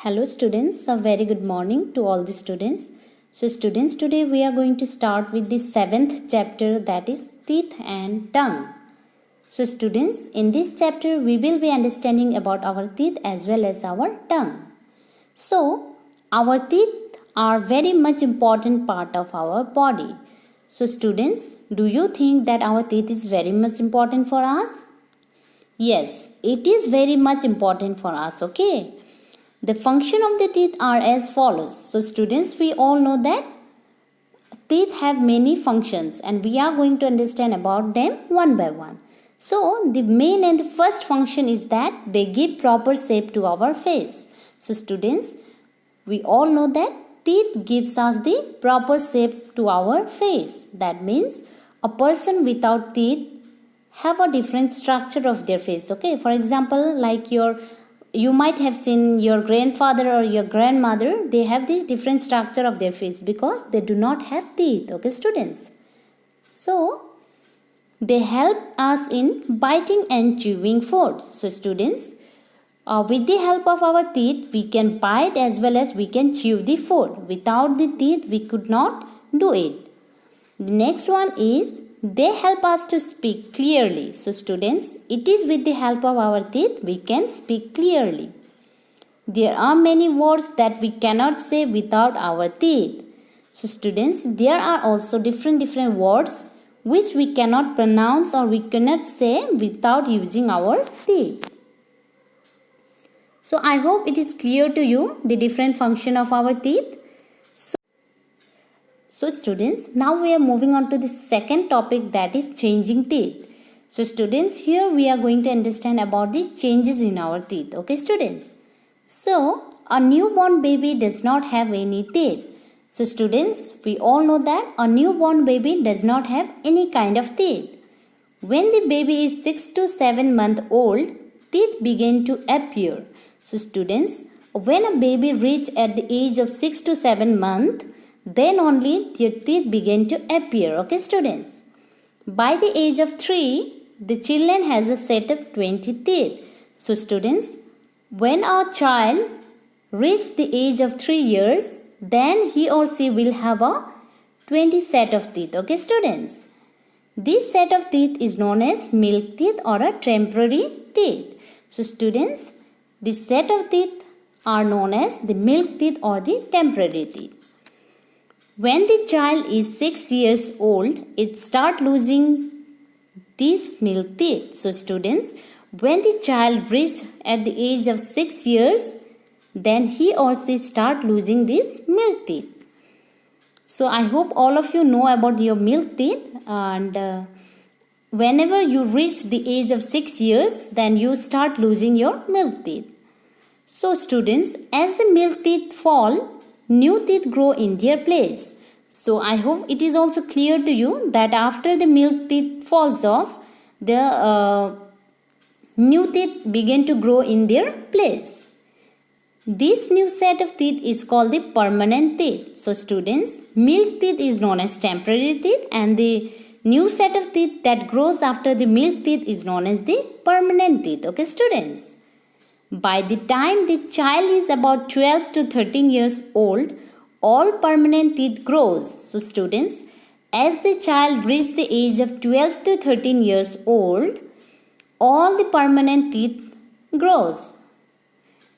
Hello students, a very good morning to all the students. So students, today we are going to start with the 7th chapter, that is teeth and tongue. So students, in this chapter we will be understanding about our teeth as well as our tongue. So our teeth are very much important part of our body. So students, do you think that our teeth is very much important for us? Yes, it is very much important for us, okay? The function of the teeth are as follows. So students, we all know that teeth have many functions and we are going to understand about them one by one. So the main and the first function is that they give proper shape to our face. So students, we all know that teeth gives us the proper shape to our face. That means a person without teeth have a different structure of their face. Okay, for example, like you might have seen your grandfather or your grandmother, they have the different structure of their face because they do not have teeth. Okay, students. So they help us in biting and chewing food. So students, with the help of our teeth, we can bite as well as we can chew the food. Without the teeth, we could not do it. The next one is they help us to speak clearly. So students, it is with the help of our teeth we can speak clearly. There are many words that we cannot say without our teeth. So students, there are also different words which we cannot pronounce or we cannot say without using our teeth. So I hope it is clear to you the different function of our teeth. So students, now we are moving on to the second topic, that is changing teeth. So students, here we are going to understand about the changes in our teeth. Okay students. So a newborn baby does not have any teeth. So students, we all know that a newborn baby does not have any kind of teeth. When the baby is 6 to 7 months old, teeth begin to appear. So students, when a baby reaches at the age of 6 to 7 months, then only their teeth begin to appear. Okay students. By the age of 3, the children has a set of 20 teeth. So students, when our child reaches the age of 3 years, then he or she will have a 20 set of teeth. Okay students. This set of teeth is known as milk teeth or a temporary teeth. So students, this set of teeth are known as the milk teeth or the temporary teeth. When the child is 6 years old, it starts losing these milk teeth. So students, when the child reaches at the age of 6 years, then he or she start losing these milk teeth. So I hope all of you know about your milk teeth, and whenever you reach the age of 6 years, then you start losing your milk teeth. So students, as the milk teeth fall, new teeth grow in their place. So I hope it is also clear to you that after the milk teeth falls off, the new teeth begin to grow in their place. This new set of teeth is called the permanent teeth. So students, milk teeth is known as temporary teeth and the new set of teeth that grows after the milk teeth is known as the permanent teeth. Okay students. By the time the child is about 12 to 13 years old, all permanent teeth grows. So students, as the child reaches the age of 12 to 13 years old, all the permanent teeth grows.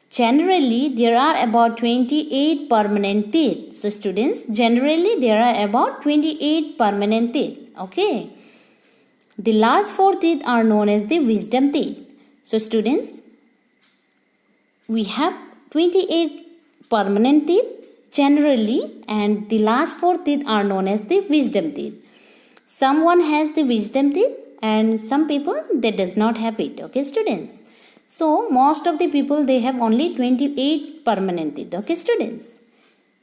Generally, there are about 28 permanent teeth. So students, generally there are about 28 permanent teeth. Okay. The last 4 teeth are known as the wisdom teeth. So students, we have 28 permanent teeth generally, and the last 4 teeth are known as the wisdom teeth. Someone has the wisdom teeth and some people they does not have it. Okay students. So most of the people they have only 28 permanent teeth. Okay students.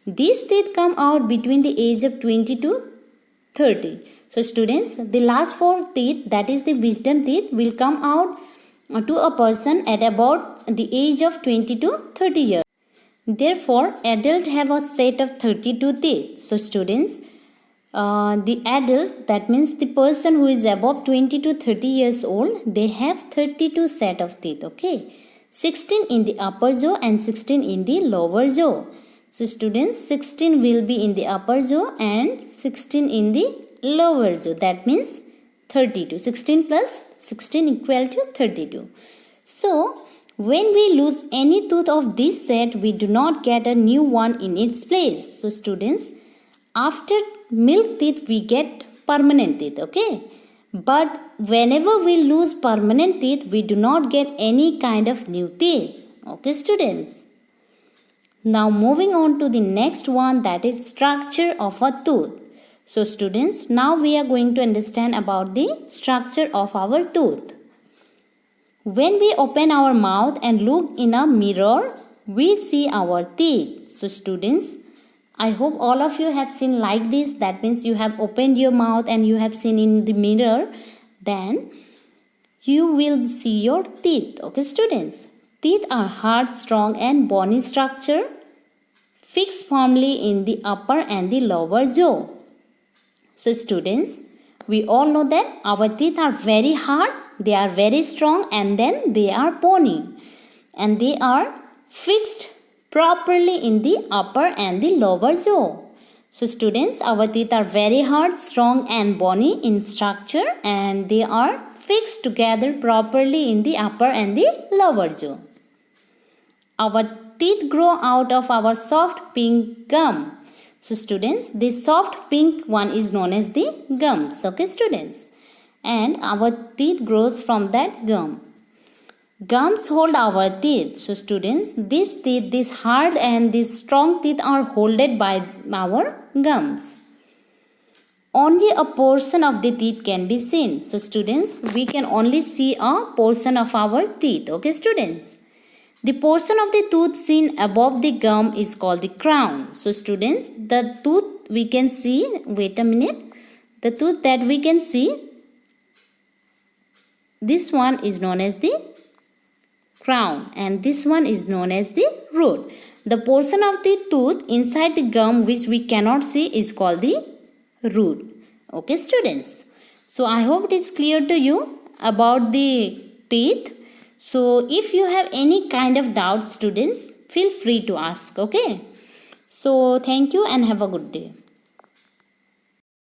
These teeth come out between the age of 20 to 30. So students, the last 4 teeth, that is the wisdom teeth, will come out to a person at about the age of 20 to 30 years. Therefore, adults have a set of 32 teeth. So students, the adult, that means the person who is above 20 to 30 years old, they have 32 set of teeth. Okay. 16 in the upper jaw and 16 in the lower jaw. So students, 16 will be in the upper jaw and 16 in the lower jaw. That means 32. 16 plus 16 equal to 32. So when we lose any tooth of this set, we do not get a new one in its place. So students, after milk teeth, we get permanent teeth, okay? But whenever we lose permanent teeth, we do not get any kind of new teeth, okay students? Now moving on to the next one, that is structure of a tooth. So students, now we are going to understand about the structure of our tooth. When we open our mouth and look in a mirror, we see our teeth. So students, I hope all of you have seen like this. That means you have opened your mouth and you have seen in the mirror. Then you will see your teeth. Okay students. Teeth are hard, strong and bony structure fixed firmly in the upper and the lower jaw. So students, we all know that our teeth are very hard, they are very strong and then they are bony. And they are fixed properly in the upper and the lower jaw. So students, our teeth are very hard, strong and bony in structure and they are fixed together properly in the upper and the lower jaw. Our teeth grow out of our soft pink gum. So students, this soft pink one is known as the gums. Okay students. And our teeth grows from that gum. Gums hold our teeth. So students, these teeth, this hard and these strong teeth are held by our gums. Only a portion of the teeth can be seen. So students, we can only see a portion of our teeth. Okay students. The portion of the tooth seen above the gum is called the crown. So students, the tooth we can see, wait a minute, the tooth that we can see, this one is known as the crown and this one is known as the root. The portion of the tooth inside the gum which we cannot see is called the root. Okay students. So I hope it is clear to you about the teeth. So if you have any kind of doubt students, feel free to ask, okay? So thank you and have a good day.